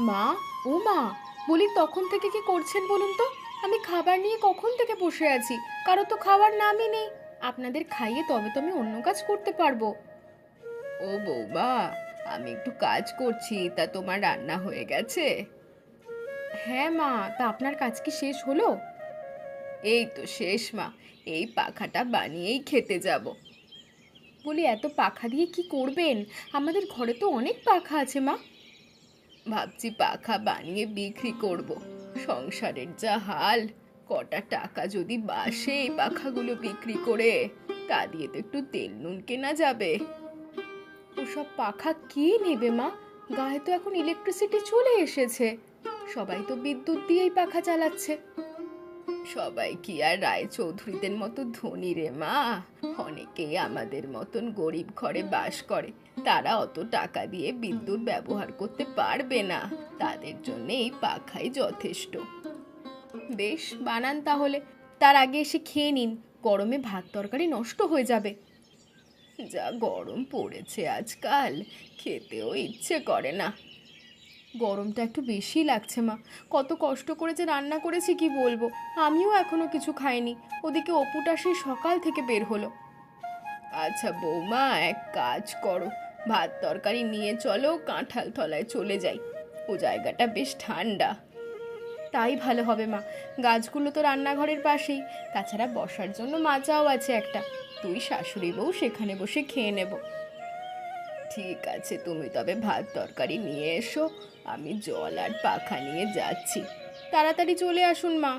মা, ও মা, বলি তখন থেকে কি করছেন বলুন তো? আমি খাবার নিয়ে কখন থেকে বসে আছি, কারো তো খাওয়ার নামই নেই। আপনাদের খাইয়ে তবে তো আমি অন্য কাজ করতে পারবো। ও বৌমা, আমি একটু কাজ করছি, তা তোমার রান্না হয়ে গেছে? হ্যাঁ মা, তা আপনার কাজ কি শেষ হলো? এই তো শেষ মা, এই পাখাটা বানিয়েই খেতে যাব। বলি এত পাখা দিয়ে কি করবেন? আমাদের ঘরে তো অনেক পাখা আছে মা। ভাবছি পাখা বানিয়ে বিক্রি করব। সংসারের যা হাল, কটা টাকা যদি বাসে এই পাখাগুলো বিক্রি করে, তা দিয়ে তো একটু তেল নুন কেনা যাবে। ওসব পাখা কে নেবে মা? গায়ে তো এখন ইলেকট্রিসিটি চলে এসেছে, সবাই তো বিদ্যুৎ দিয়েই পাখা চালাচ্ছে। সবাই কি আর রায়চৌধুরীদের মতো ধনী রে মা? অনেকেই আমাদের মতন গরিব ঘরে বাস করে, তারা অত টাকা দিয়ে বিদ্যুৎ ব্যবহার করতে পারবে না। তাদের জন্য এই পাখাই যথেষ্ট। বেশ, বানান তাহলে। তার আগে এসে খেয়ে নিন, গরমে ভাত তরকারি নষ্ট হয়ে যাবে। যা গরম পড়েছে আজকাল, খেতেও ইচ্ছে করে না। গরমটা একটু বেশি লাগছে মা, কত কষ্ট করে যে রান্না করেছি কি বলবো। আমিও এখনো কিছু খাইনি, ওদিকে অপুটা সেই সকাল থেকে বের হলো। আচ্ছা বৌমা, এক কাজ করো, ভাত তরকারি নিয়ে চলো, কাঁঠাল তলায় চলে যাই, ও জায়গাটা বেশ ঠান্ডা। তাই ভালো হবে মা, গাছগুলো তো রান্নাঘরের পাশেই, তাছাড়া বসার জন্য মাচাও আছে একটা, তুই শাশুড়ি বউ সেখানে বসে খেয়ে নেব। ঠিক আছে, তুমি তবে ভাত তরকারি নিয়ে এসো, আমি জল আর পাখা নিয়ে যাচ্ছি। তাড়াতাড়ি চলে আসুন মা।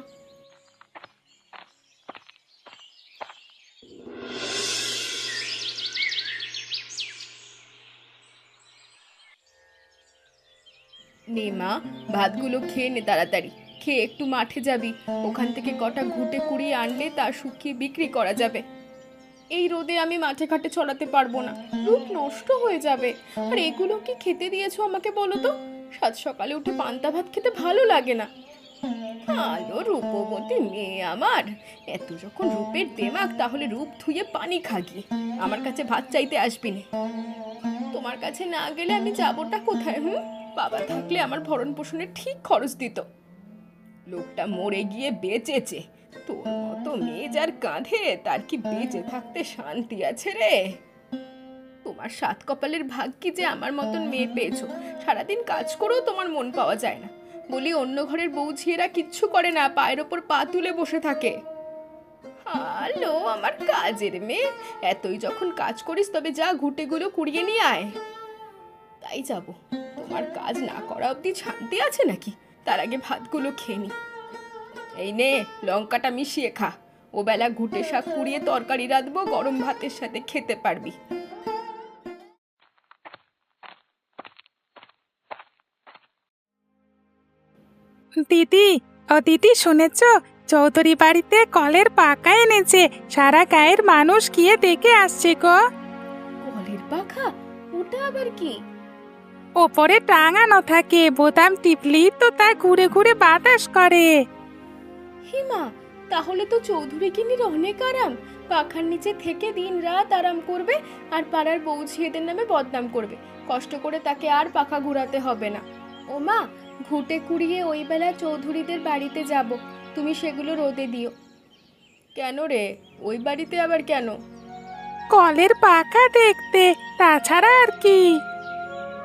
নে মা, ভাতগুলো খেয়ে নে তাড়াতাড়ি, খেয়ে একটু মাঠে যাবি, ওখান থেকে কটা ঘুটে কুড়িয়ে আনলে তা শুকিয়ে বিক্রি করা যাবে। এই রোদে আমি মাঠে ঘাটে চড়াতে পারবো না, রূপ নষ্ট হয়ে যাবে। আর এগুলো কি খেতে দিয়েছো আমাকে বলো তো? সাত সকালে উঠে পান্তা ভাত খেতে ভালো লাগে না। আলো রূপবতী মেয়ে আমার, এত যখন রূপের দেমাক, তাহলে রূপ ধুয়ে পানি খাগি, আমার কাছে ভাত চাইতে আসবি না। তোমার কাছে না গেলে আমি যাবোটা কোথায়? বাবা থাকলে আমার ভরণ পোষণের ঠিক খরচ দিত। লোকটা মরে গিয়ে বেঁচেছে, তোর মতো মেয়ে যার কাঁধে, তার কি বেঁচে থাকতে শান্তি আছে রে? তোমার সাত কপালের ভাগ্যি যে আমার মতন মেয়ে পেয়েছো, সারাদিন কাজ করেও তোমার মন পাওয়া যায় না। বলি অন্য ঘরের বউ ঝিয়েরা কিচ্ছু করে না, পায়ের ওপর পা তুলে বসে থাকে। হ্যালো আমার কাজের মেয়ে, এতই যখন কাজ করিস তবে যা ঘুঁটেগুলো কুড়িয়ে নিয়ে আয়। তাই যাব, তোমার কাজ না করা অবধি শান্তি আছে নাকি? তার আগে ভাতগুলো খেয়ে নি। এই নে, লঙ্কাটা মিশিয়ে খা, ও বেলা ঘুঁটে শাক কুড়িয়ে তরকারি রাঁধবো, গরম ভাতের সাথে খেতে পারবি। দিদি, ও দিদি শুনেছ? চৌধুরী বাড়িতে কলের পাকা এনেছে, সারা গায়ের মানুষ গিয়ে দেখে আসছে গো। কলের পাখা? ওটা আবার কি? ওপরে টাঙানো থাকে, বোতাম টিপলি তো তা ঘুরে ঘুরে বাতাস করে। হিমা, তাহলে তো চৌধুরী গিন্নির অনেক আরাম, পাখার নিচে থেকে দিন রাত আরাম করবে, আর পাড়ার বউ ঝিয়েদের নামে বদনাম করবে, কষ্ট করে তাকে আর পাখা ঘুরাতে হবে না। ও মা, ঘুটে কুড়িয়ে ওই বেলা চৌধুরীদের বাড়িতে যাব, তুমি সেগুলো রোদে দিও। কেন রে, ওই বাড়িতে আবার কেন? কলের পাকা দেখতে, তাছাড়া আর কি।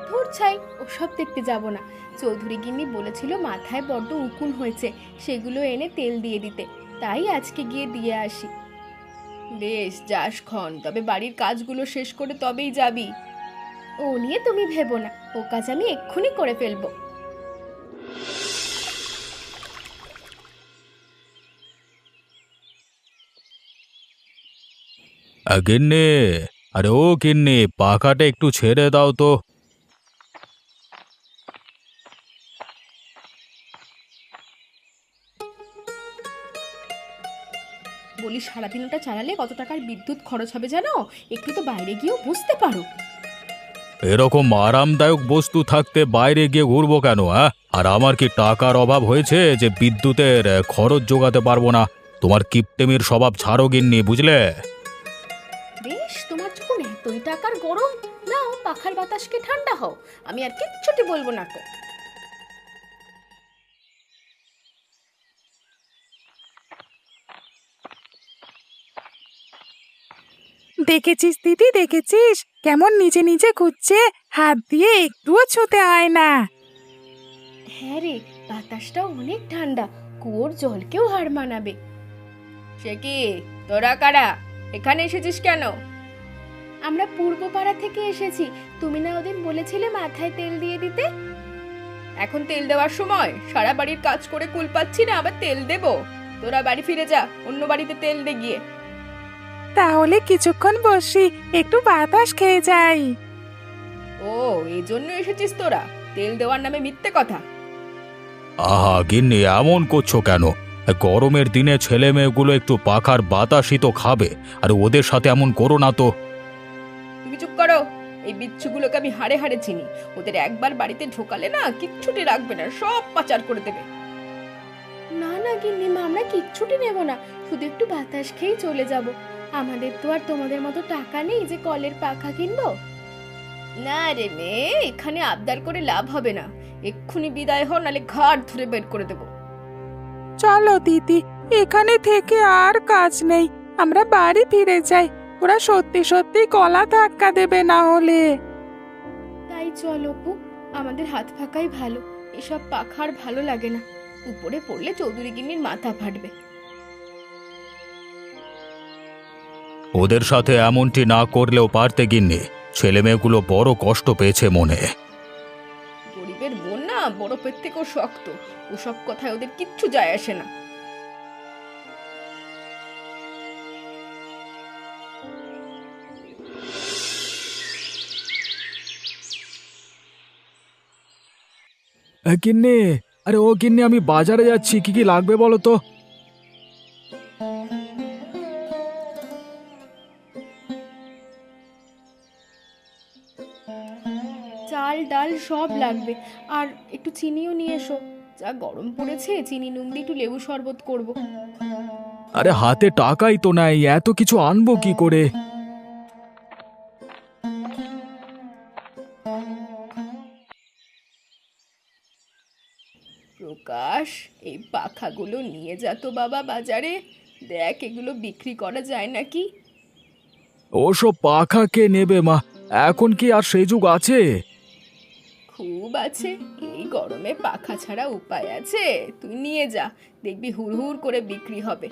ধুর ছাই, ওসব দেখতে যাব না। চৌধুরী গিন্নি বলেছিল মাথায় বড্ড উকুন হয়েছে, সেগুলো এনে তেল দিয়ে দিতে, তাই আজকে গিয়ে দিয়ে আসি। বেশ, যাস খন, তবে বাড়ির কাজগুলো শেষ করে তবেই যাবি। ও নিয়ে তুমি ভেবো না, ও কাজ আমি এক্ষুনি করে ফেলবো। গিন্নি, আরে ও গিন্নি, পাখাটা একটু ছেড়ে দাও তো। বলি সারাদিন ওটা চালালে কত টাকার বিদ্যুৎ খরচ হবে জানো? একটু তো বাইরে গিয়েও বুঝতে পারো। এরকম আরামদায়ক বস্তু থাকতে বাইরে গিয়ে ঘুরবো কেন? আর আমার কি টাকার অভাব হয়েছে যে বিদ্যুতের খরচ যোগাতে পারবো না? তোমার কিপটেমির স্বভাব ছাড়ো গিন্নি, বুঝলে? বেশ, তোমার যখন এতই টাকার গরম, নাও পাখার বাতাসকে ঠান্ডা হও, আমি আর কিচ্ছুটি বলবো না তো। দেখেছিস দিদি, দেখেছিস কেমন নিজে নিজে ঘুরছে, হাত দিয়ে একটুও ছুতে হয় না। হ্যাঁ রে, বাতাসটা অনেক ঠান্ডা, কুয়োর জলকেও হার মানাবে। সে কি, তোরা কারা? এখানে এসেছিস কেন? আমরা পূর্ব পাড়া থেকে এসেছি। তুমি না ওদিন বলেছিলে মাথায় তেল দিয়ে দিতে? এখন তেল দেওয়ার সময়? সারা বাড়ির কাজ করে কুল পাচ্ছি না, আবার তেল দেব? তোরা বাড়ি ফিরে যা, অন্য বাড়িতে তেল দে গিয়ে। তাহলে কিছুক্ষণ বসি, একটু বাতাস খেয়ে যাই। ও, এই জন্য এসেছিস তোরা? তেল দেওয়ার নামে মিথ্যে কথা। আহা গিন্নি, এমন করছো কেন? গরমের দিনে ছেলে মেয়েগুলো একটু পাখার বাতাসই তো খাবে, আর ওদের সাথে এমন করো না তো। তুমি চুপ করো। এই বিচ্ছুগুলোকে আমি হাড়ে হাড়ে চিনি। ওদের একবার বাড়িতে ঢোকালে না, কিচ্ছুটি রাখবে না, সব পাচার করে দেবে। না না গিন্নিমা, আমরা কিচ্ছুটি নেব না, শুধু একটু বাতাস খেয়েই চলে যাব। আমাদের তো আর তোমাদের মতো টাকা নেই যে কলের পাখা কিনবো। না রে মেয়ে, এখানে আবদার করে লাভ হবে না। এক্ষুনি বিদায় হও, নালে ঘাড় ধরে বের করে দেবো। চলো দিদি, এখানে থেকে আর কাজ নেই, আমরা বাড়ি ফিরে যাই। ওরা সত্যি সত্যি গলা ধাক্কা দেবে না হলে। তাই চলো অপু, আমাদের হাত ফাঁকাই ভালো। এসব পাখা আর ভালো লাগে না, উপরে পড়লে চৌধুরী গিন্নির মাথা ফাটবে। ওদের সাথে এমনটি না করলেও পারতে গিন্নি, ছেলে মেয়েগুলো বড় কষ্ট পেয়েছে মনে। গরিবের বোন না বরফের থেকেও শক্ত, ওসব কথায় ওদের কিচ্ছু যায় আসে না। গিন্নি, আরে ও গিন্নি, আমি বাজারে যাচ্ছি, কি কি লাগবে বলো তো? চাল ডাল সব লাগবে, আর একটু চিনিও নিয়ে এসো। যা গরম পড়েছে, চিনি নুন দিয়ে একটু লেবু শরবত করব। আরে হাতে টাকাই তো নাই, এত কিছু আনবো কি করে? প্রকাশ, এই পাখাগুলো নিয়ে যা তো বাবা বাজারে, দেখ এগুলো বিক্রি করা যায় নাকি। ওসব পাখা কে নেবে মা? এখন কি আর সেই যুগ আছে? খুব আছে, এই গরমে পাখা ছাড়া উপায় আছে? তুই নিয়ে যা, দেখবি হুড়হুড় করে বিক্রি হবে।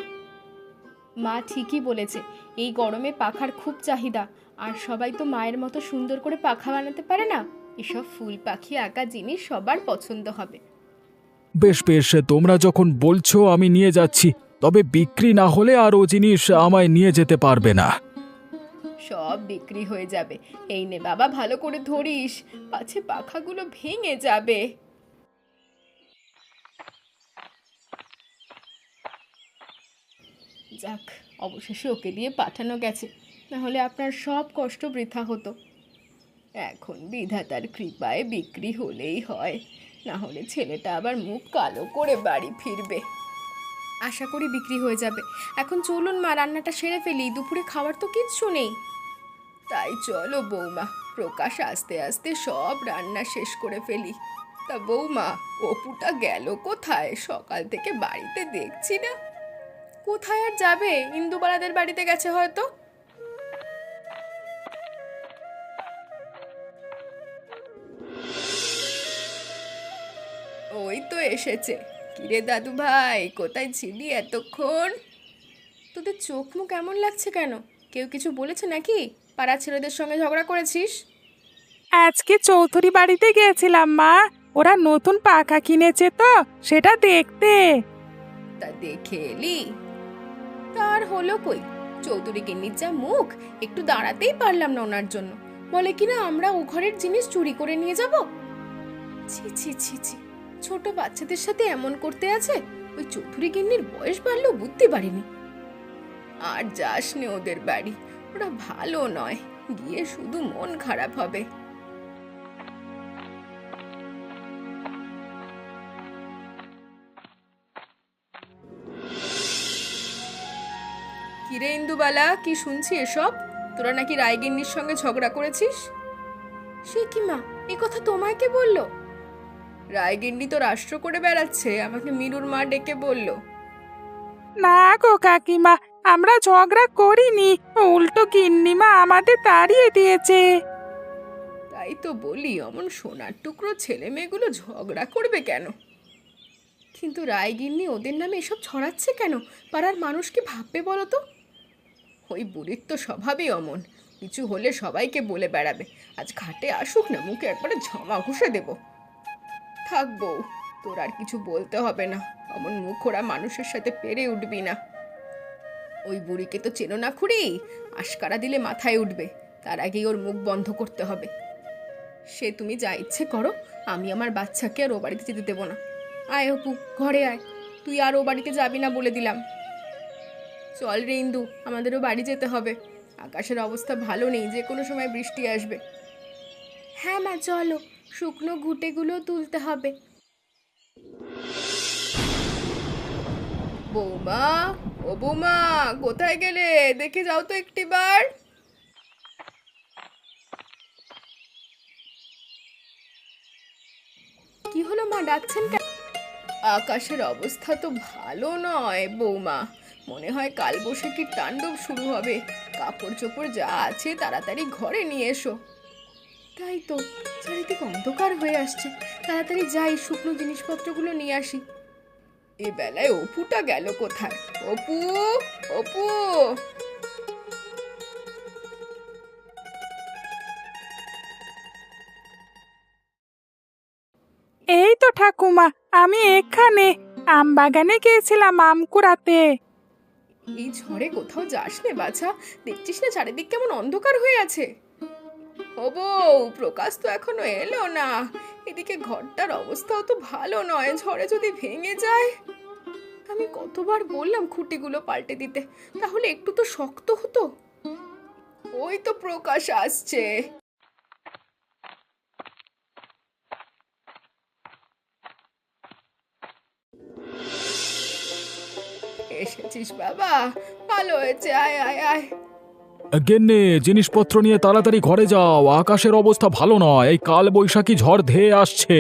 মা ঠিকই বলেছে, এই গরমে পাখার খুব চাহিদা। আর সবাই তো মায়ের মতো সুন্দর করে পাখা বানাতে পারে না। এসব ফুল পাখি আঁকা জিনিস সবার পছন্দ হবে। বেশ বেশ, তোমরা যখন বলছো আমি নিয়ে যাচ্ছি, তবে বিক্রি না হলে আর ও জিনিস আমায় নিয়ে যেতে পারবে না। সব বিক্রি হয়ে যাবে। এই নে বাবা, ভালো করে ধরিস, পাছে পাখাগুলো ভেঙে যাবে। যাক, অবশেষে ওকে দিয়ে পাঠানো গেছে, না হলে আপনার সব কষ্ট বৃথা হতো। এখন বিধাতার কৃপায় বিক্রি হলেই হয়, না হলে ছেলেটা আবার মুখ কালো করে বাড়ি ফিরবে। আশা করি বিক্রি হয়ে যাবে। এখন চলুন মা, রান্নাটা সেরে ফেলি, দুপুরে খাবার তো কিচ্ছু নেই। তাই চলো বৌমা, প্রকাশ আস্তে আস্তে সব রান্না শেষ করে ফেলি। তা বৌমা, অপুটা গেল কোথায়? সকাল থেকে বাড়িতে দেখছি না। কোথায় আর যাবে, ইন্দুবালাদের বাড়িতে গেছে হয়তো। ওই তো এসেছে। কিরে দাদু ভাই, কোথায় ছিলি এতক্ষণ? তোদের চোখ মুখ কেমন লাগছে কেন? কেউ কিছু বলেছে নাকি? পাড়া ছেলেদের সঙ্গে ঝগড়া করেছিস? আজকে চৌধুরী বাড়িতে গিয়েছিলাম মা, ওরা নতুন পাখা কিনেছে তো সেটা দেখতে। তা দেখে এলি? তার হলো কই, চৌধুরী গিন্নির যা মুখ, একটু দাঁড়াতেই পারলাম না ওনার জন্য। বলে কিনা আমরা ও ঘরের জিনিস চুরি করে নিয়ে যাব। ছি ছি ছি ছি, ছোট বাচ্চাদের সাথে এমন করতে আছে। ওই চৌধুরী গিন্নির বয়স বাড়লেও বুঝতে পারিনি। আর যাস নে ওদের বাড়ি, ওরা ভালো নয়, গিয়ে শুধু মন খারাপ হবে। কিরে ইন্দুবালা, কি শুনছি এসব? তোরা নাকি রায়গিন্নির সঙ্গে ঝগড়া করেছিস? সে কি মা, এ কথা তোমায় কে বললো? রায়গিন্নি তো রাষ্ট্র করে বেড়াচ্ছে, আমাকে মিনুর মা ডেকে বলল। না গো কাকিমা, আমরা ঝগড়া করিনি, উল্টো গিন্নিমা আমাদের তাড়িয়ে দিয়েছে। তাই তো বলি, অমন সোনার টুকরো ছেলে মেয়েগুলো ঝগড়া করবে কেন? কিন্তু রায়গিন্নি ওদের নামে এসব ছড়াচ্ছে কেন? পাড়ার মানুষ কি ভাববে বলো তো? ওই বুড়ির তো স্বভাবই অমন, কিছু হলে সবাইকে বলে বেড়াবে। আজ ঘাটে আসুক না, মুখে একবারে ঝামা ঘষে দেব। থাক বউ, তোর আর কিছু বলতে হবে না, অমন মুখ ওরা মানুষের সাথে পেরে উঠবি না। ওই বুড়িকে তো চেনো না খুড়ি, আশকারা দিলে মাথায় উঠবে, তার আগেই ওর মুখ বন্ধ করতে হবে। সে তুমি যা ইচ্ছে করো, আমি আমার বাচ্চাকে আর ও বাড়িতে যেতে দেবো না। আয় অপু, ঘরে আয়, তুই আর ও বাড়িতে যাবি না বলে দিলাম। চল রে ইন্দু, আমাদেরও বাড়ি যেতে হবে, আকাশের অবস্থা ভালো নেই, যে কোনো সময় বৃষ্টি আসবে। হ্যাঁ মা চলো, শুকনো ঘুঁটেগুলো তুলতে হবে। বৌমা, ও বৌমা, কোথায় গেলে? দেখে যাও তো একটিবার। কি হলো মা, ডাকছেন কেন? আকাশের অবস্থা তো ভালো নয় বৌমা, মনে হয় কালবৈশাখীর তাণ্ডব শুরু হবে। কাপড় চোপড় যা আছে তাড়াতাড়ি ঘরে নিয়ে এসো। তাই তো, চারিদিক অন্ধকার হয়ে আসছে, তাড়াতাড়ি যাই, শুকনো জিনিসপত্রগুলো নিয়ে আসি। এ বেলায় অপুটা গেল কোথায়? অপু, অপু! এই তো ঠাকুমা, আমি এখানে আম বাগানে গিয়েছিলাম আম কুড়াতে। এই ঝড়ে কোথাও যাস নে বাছা, দেখছিস না চারিদিক কেমন অন্ধকার হয়ে আছে। ও বউ, প্রকাশ তো এখনো এলো না, এদিকে ঘরটার অবস্থাও তো ভালো নয়, ঝড়ে যদি ভেঙে যায়। আমি কতবার বললাম খুঁটিগুলো পাল্টে দিতে, তাহলে একটু তো শক্ত হতো। ওই তো প্রকাশ আসছে। এসেছিস বাবা, ভালো হয়েছে, আয় আয় আয়। গেন্নে, জিনিসপত্র নিয়ে তাড়াতাড়ি ঘরে যাও, আকাশের অবস্থা ভালো নয়, এই কাল বৈশাখী ঝড় ধেয়ে আসছে।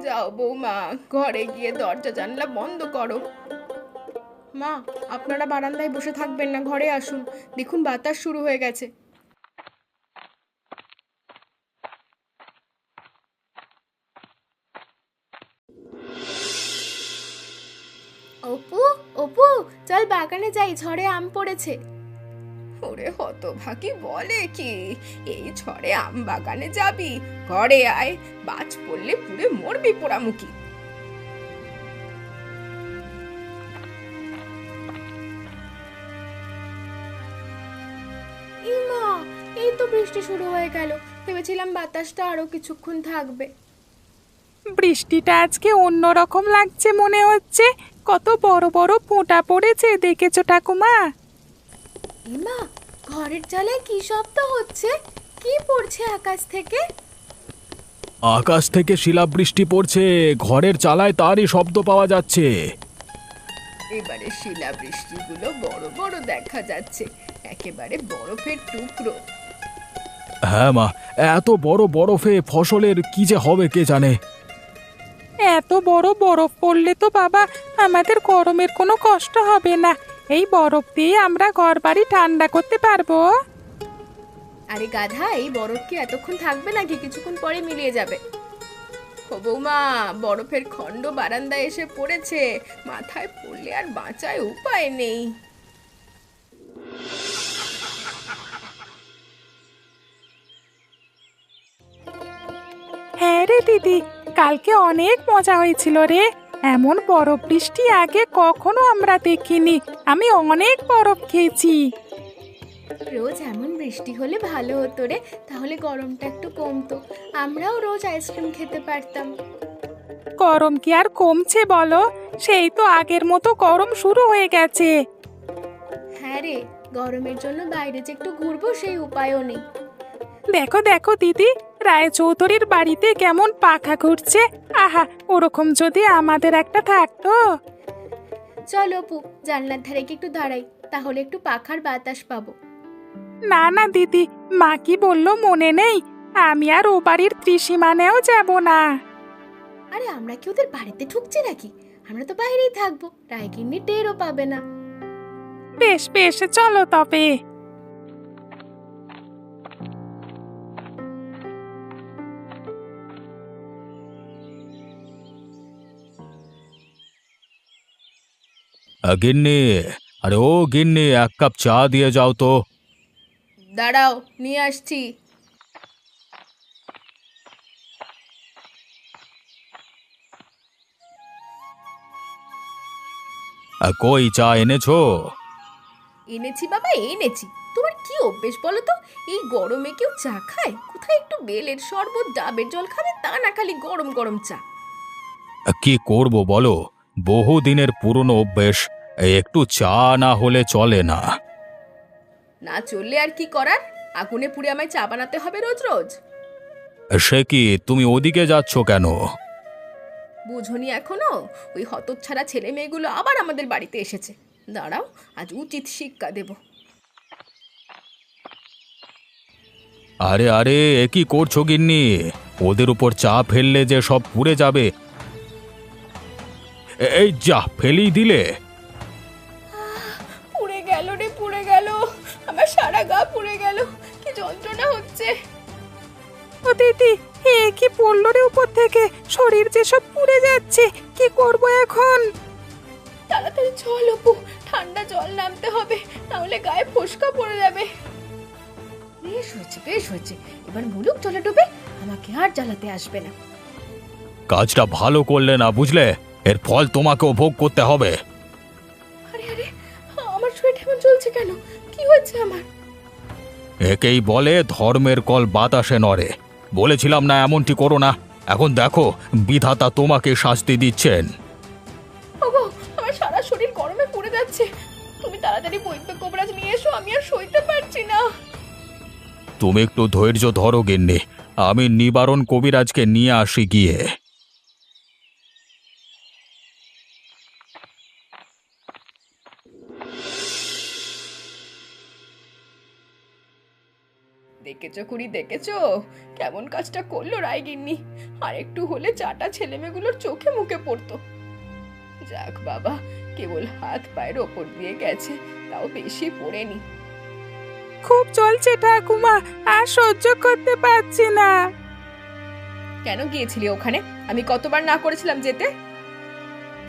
যাও বৌমা, ঘরে গিয়ে দরজা জানলা বন্ধ করো। মা, আপনারা বারান্দায় বসে থাকবেন না, ঘরে আসুন, দেখুন বাতাস শুরু হয়ে গেছে। অপু, অপু, চল বাগানে যাই, ঝড়ে আম পড়েছে। ওরে হতভাগী, বলে কি? এই ঝড়ে আম বাগানে যাবি? ঘরে আয়, বাজ পড়লে পুড়ে মরবি পোড়ামুখী। ইমা, এই তো বৃষ্টি শুরু হয়ে গেল, ভেবেছিলাম বাতাসটা আরো কিছুক্ষণ থাকবে। বৃষ্টিটা আজকে অন্যরকম লাগছে মনে হচ্ছে, কত বড় বড় ফোঁটা পড়েছে, দেখেছো ঠাকুমা? ইমা, ঘরের চালে কি শব্দ হচ্ছে? কি পড়ছে আকাশ থেকে? আকাশ থেকে শিলাবৃষ্টি পড়ছে, ঘরের চালায় তারই শব্দ পাওয়া যাচ্ছে। এবারে শিলাবৃষ্টিগুলো বড় বড় দেখা যাচ্ছে, একেবারে বরফের টুকরো। হ্যাঁ মা, এত বড় বরফে ফসলের কি যে হবে কে জানে। এত বড় বরফ পড়লে তো বাবা আমাদের গরমের কোনো কষ্ট হবে না, এই বরফ দিয়ে আমরা ঘরবাড়ি ঠান্ডা করতে পারবো। আরে গাধা, এই বরফ কি এতক্ষণ থাকবে নাকি? কিছুক্ষণ পরে মিলিয়ে যাবে। ও বৌমা, বরফের খণ্ড বারান্দায় এসে পড়েছে, মাথায় পড়লে আর বাঁচার উপায় নেই। হ্যাঁ রে দিদি, কালকে অনেক মজা হয়েছিল রে, এমন বরফ বৃষ্টি আগে কখনো আমরা দেখিনি, আমি অনেক বরফ খেয়েছি। রোজ এমন বৃষ্টি হলে ভালো হতো রে, তাহলে গরমটা একটু কমতো, আমরাও রোজ আইসক্রিম খেতে পারতাম। গরম কি আর কমছে বলো, সেই তো আগের মতো গরম শুরু হয়ে গেছে। হ্যাঁ রে, গরমের জন্য বাইরে যে একটু ঘুরবো সেই উপায়ও নেই। দেখো দেখো দিদি, রায়চৌধুরীর বাড়িতে কেমন পাখা ঘুরছে, আহা ওরকম যদি আমাদের একটা থাকতো। চলো অপু, জানলার ধারে কি একটু দাঁড়াই, তাহলে একটু পাখার বাতাস পাবো। না না দিদি, মা কি বললো মনে নেই, আমি আর ও বাড়ির ত্রিসীমানেও যাব না। আরে আমরা কি ওদের বাড়িতে ঢুকছি নাকি? আমরা তো বাইরেই থাকবো, রায়গিন্নি টেরও পাবে না। বেশ বেশ চলো তবে। গিন্নি, আরে ও গিন্নি, এক কাপ চা দিয়ে যাও তো। দাঁড়াও, নিয়ে আসছি। কই চা এনেছো? এনেছি বাবা, এনেছি। তোমার কি অভ্যেস বলো তো? এই গরমে কেউ চা খায়? কোথায় একটু বেলের শরবত, ডাবের জল খাবে, তা না খালি গরম গরম চা। কি করব বলো, বহুদিনের পুরনো অভ্যেস, একটু চা না হলে চলে না। না চললে আর কি করার? আগুনে পুড়ে আমায় চা বানাতে হবে রোজ রোজ? সে কি, তুমি ওদিকে যাচ্ছ কেন? বুঝোনি এখনো? ওই হতচ্ছাড়া ছেলে মেয়েগুলো আবার আমাদের বাড়িতে এসেছে। দাঁড়াও, আজ উচিত শিক্ষা দেব। আরে আরে, এ কি করছো গিন্নি? ওদের উপর চা ফেললে যে সব পুড়ে যাবে। এই যা, ফেলেই দিলে। পুড়ে গেল রে, পুড়ে গেল। আমার সারা গা পুড়ে গেল, কি যন্ত্রণা হচ্ছে। ও দিদি, এ কি পড়লো রে উপর থেকে? শরীর যে সব পুড়ে যাচ্ছে, কি করব এখন? তাড়াতাড়ি চল অপু, ঠান্ডা জল নামতে হবে, নাহলে গায়ে ফোসকা পড়ে যাবে। বেশ হয়েছে, বেশ হয়েছে। এবার মুলুক জলে ডুবে আমাকে আর জ্বালাতে আসবে না। কাজটা ভালো করলে না, বুঝলে? এর ফল তোমাকেও ভোগ করতে হবে। আরে আরে, আমার শরীর এমন চলছে কেন? কি হয়েছে আমার? একেই বলে ধর্মের কল বাতাসে নড়ে। বলেছিলাম না এমনটি করো না। এখন দেখো, বিধাতা তোমাকে শাস্তি দিচ্ছেন। ওগো, আমার সারা শরীর গরমে পুড়ে যাচ্ছে। তুমি তাড়াতাড়ি বৈদ্য কবিরাজ নিয়ে এসো, আমি আর সইতে পারছি না। তুমি একটু ধৈর্য ধরো গিন্নি, আমি নিবারণ কবিরাজকে নিয়ে আসি গিয়ে। দেখেছো খুড়ি, দেখেছো কেমন কাজটা করলো রায়গিন্নি? আর একটু হলে চাটা ছেলেমেয়েগুলোর চোখে মুখে পড়তো। যাক বাবা, কেবল হাত পায়ের ওপর দিয়ে গেছে, তাও বেশি পড়েনি। খুব চলছে ঠাকুমা, আর সহ্য করতে পারছি না। কেন গিয়েছিলি ওখানে? আমি কতবার না করেছিলাম যেতে।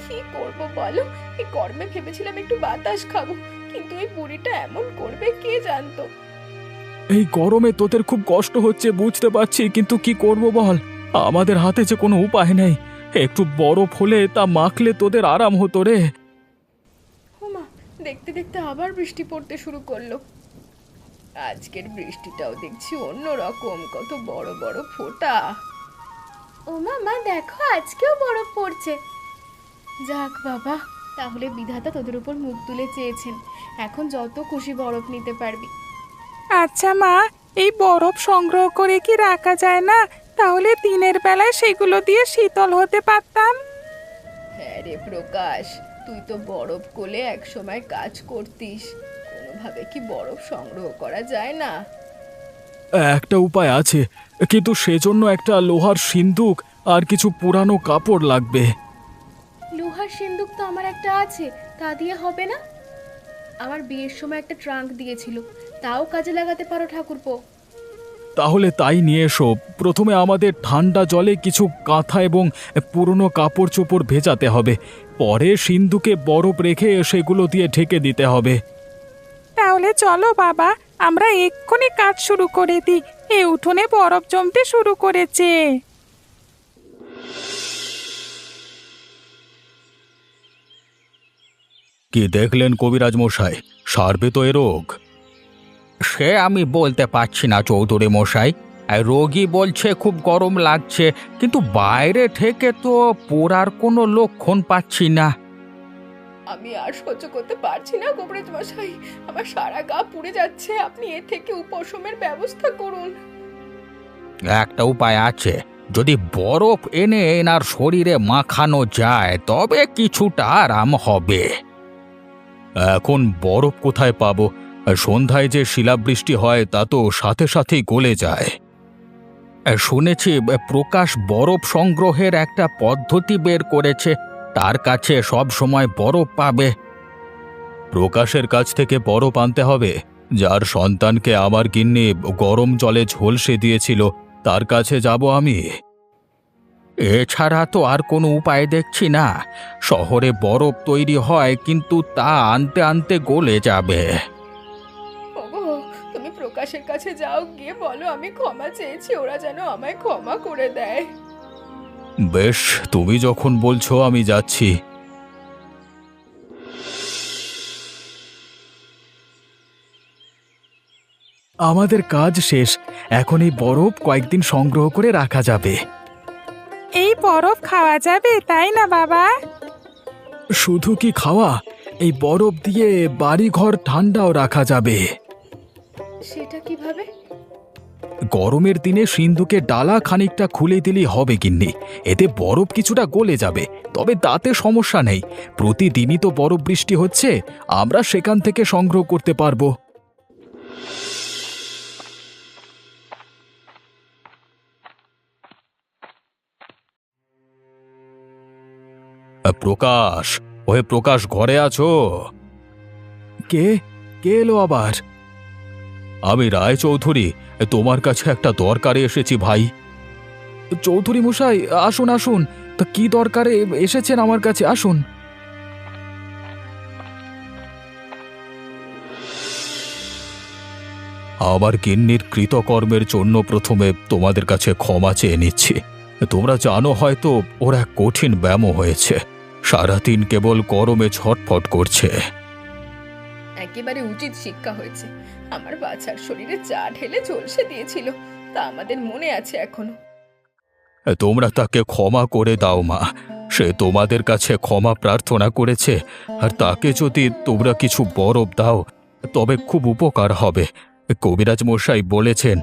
কি করব বলো, এই গরমে ভেবেছিলাম একটু বাতাস খাবো, কিন্তু এই বুড়িটা এমন করবে কে জানতো। এই গরমে তোদের খুব কষ্ট হচ্ছে বুঝতে পারছি, কিন্তু কি করব বল, আমাদের হাতে যে কোনো উপায় নেই। একটু বরফ হলে তা মাখলে তোদের আরাম হতো রে। ওমা, দেখতে দেখতে আবার বৃষ্টি পড়তে শুরু করলো। আজকের বৃষ্টিটাও দেখছি অন্য রকম, কত বড় বড় ফোঁটা। ওমা মা, দেখো আজকেও বরফ পড়ছে। যাক বাবা, তাহলে বিধাতা তোদের উপর মুখ তুলে চেয়েছেন। এখন যত খুশি বরফ নিতে পারবি। আচ্ছা মা, এই বরফ সংগ্রহ করে কি রাখা যায় না? তাহলে দিনের বেলায় সেগুলো দিয়ে শীতল হতে পারতাম। হ্যাঁ রে প্রকাশ, তুই তো বরফ কোলে একসময় কাজ করতিস। কোনোভাবে কি বরফ সংগ্রহ করা যায় না? একটা উপায় আছে, কিন্তু সেজন্য একটা লোহার সিন্দুক আর কিছু পুরানো কাপড় লাগবে। লোহার সিন্দুক তো আমার একটা আছে, তা দিয়ে হবে না? আমার বিয়ের সময় একটা ট্রাঙ্ক দিয়েছিল, তাও কাজে লাগাতে পারো ঠাকুরপো। তাহলে তাই নিয়ে এসো। প্রথমে আমাদের ঠান্ডা জলে কিছু কাঁথা এবং পুরনো কাপড় চোপড় ভেজাতে হবে, পরে সিন্দুকে বরফ রেখে সেগুলো দিয়ে ঢেকে দিতে হবে। তাহলে চলো বাবা, আমরা এক্ষুনি কাজ শুরু করে দিই। এই উঠোনে বরফ জমতে শুরু করেছে। কি দেখলেন কবিরাজ মশাই, সারবে তো এ রোগ? সে আমি বলতে পারছি না চৌধুরী মশাই। আর রোগী বলছে খুব গরম লাগছে, কিন্তু বাইরে থেকে তো পোড়ার কোনো লক্ষণ পাচ্ছি না। আমি আর সহ্য করতে পারছি না কবিরাজ মশাই, আমার সারা গা পুড়ে যাচ্ছে। আপনি এর থেকে উপশমের ব্যবস্থা করুন। একটা উপায় আছে, যদি বরফ এনে এনার শরীরে মাখানো যায় তবে কিছুটা আরাম হবে। এখন বরফ কোথায় পাবো? সন্ধ্যায় যে শিলাবৃষ্টি হয় তা তো সাথে সাথেই গলে যায়। শুনেছি প্রকাশ বরফ সংগ্রহের একটা পদ্ধতি বের করেছে, তার কাছে সব সময় বরফ পাবে। প্রকাশের কাছ থেকে বরফ আনতে হবে। যার সন্তানকে আমার গিন্নি গরম জলে ঝলসে দিয়েছিল তার কাছে যাব আমি। এছাড়া তো আর কোনো উপায় দেখছি না। শহরে বরফ তৈরি হয়, কিন্তু তা আনতে আনতে গলে যাবে। ওগো, তুমি প্রকাশের কাছে যাও, গিয়ে বলো আমি ক্ষমা চেয়েছি, ওরা যেন আমায় ক্ষমা করে দেয়। বেশ, তুমি যখন বলছো আমি যাচ্ছি। আমাদের কাজ শেষ। এখন এই বরফ কয়েকদিন সংগ্রহ করে রাখা যাবে। এই বরফ খাওয়া যাবে তাই না বাবা? শুধু কি খাওয়া, এই বরফ দিয়ে বাড়িঘর ঠান্ডাও রাখা যাবে। সেটা কিভাবে? গরমের দিনে সিন্ধুকে ডালা খানিকটা খুলে দিলেই হবে গিন্নি। এতে বরফ কিছুটা গলে যাবে, তবে তাতে সমস্যা নেই। প্রতিদিনই তো বরফ বৃষ্টি হচ্ছে, আমরা সেখান থেকে সংগ্রহ করতে পারবো। প্রকাশ, ওহে প্রকাশ, ঘরে আছো? কে কে এলো আবার? আমি রায় চৌধুরী, তোমার কাছে একটা দরকারে এসেছি ভাই। চৌধুরী মশাই, আসুন আসুন। তা কি দরকারে এসেছেন আমার কাছে? আসুন। আমার গিন্নির কৃতকর্মের জন্য প্রথমে তোমাদের কাছে ক্ষমা চেয়ে নিচ্ছি। তোমরা জানো হয়তো ওর এক কঠিন ব্যামো হয়েছে, সারাদিন কেবল গরমে ছটফট করছে। একেবারে উচিত শিক্ষা হয়েছে। আমার বাচ্চার শরীরে চা ঢেলে ঝলসে দিয়েছিল, তা আমাদের মনে আছে এখনো। তোমরা তাকে ক্ষমা করে দাও মা। সে তোমাদের কাছে ক্ষমা প্রার্থনা করেছে, আর তাকে যদি তোমরা কিছু বরফ দাও তবে খুব উপকার হবে। কবিরাজ মশাই বলেছেন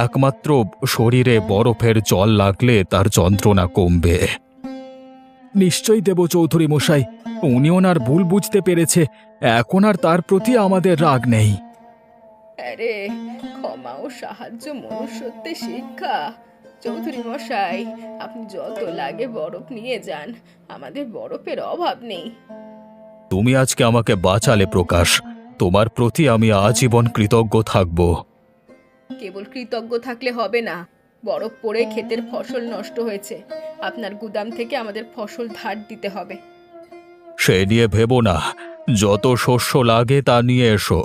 একমাত্র শরীরে বরফের জল লাগলে তার যন্ত্রণা কমবে। নিশ্চয়ই দেব চৌধুরী মশাই। উনি ওনার ভুল বুঝতে পেরেছে, এখন আর তার প্রতি আমাদের রাগ নেই। আরে, ক্ষমা ও সাহায্য মনুষ্যত্বের শিক্ষা। চৌধুরী মশাই, আপনি যত লাগে বরফ নিয়ে যান, আমাদের বরফের অভাব নেই। তুমি আজকে আমাকে বাঁচালে প্রকাশ, তোমার প্রতি আমি আজীবন কৃতজ্ঞ থাকব। কেবল কৃতজ্ঞ থাকলে হবে না, বরফ পড়ে ক্ষেতের ফসল নষ্ট হয়েছে, আপনার গুদাম থেকে আমাদের ফসল ধার দিতে হবে। সে নিয়ে ভেবো না, যত শস্য লাগে তা নিয়ে এসো,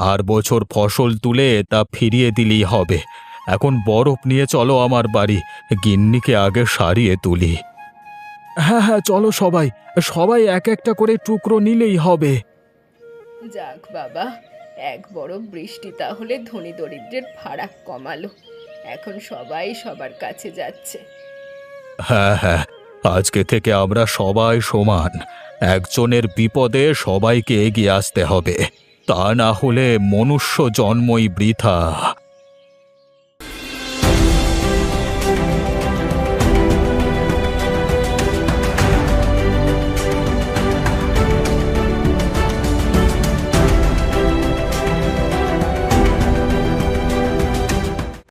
আর বছর ফসল তুলে তা ফিরিয়ে দিলেই হবে। এখন বরফ নিয়ে চলো আমার বাড়ি, গিন্নিকে আগে সারিয়ে তুলি। হ্যাঁ হ্যাঁ, চলো সবাই, সবাই এক একটা করে টুকরো নিলেই হবে। যাক বাবা, এক বড় বৃষ্টি তাহলে ধনী দরিদ্রের ফারাক কমালো। এখন সবাই সবার কাছে যাচ্ছে। হ্যাঁ হ্যাঁ, আজকে থেকে আমরা সবাই সমান। একজনের বিপদে সবাইকে এগিয়ে আসতে হবে, তা না হলে মনুষ্য জন্মই বৃথা।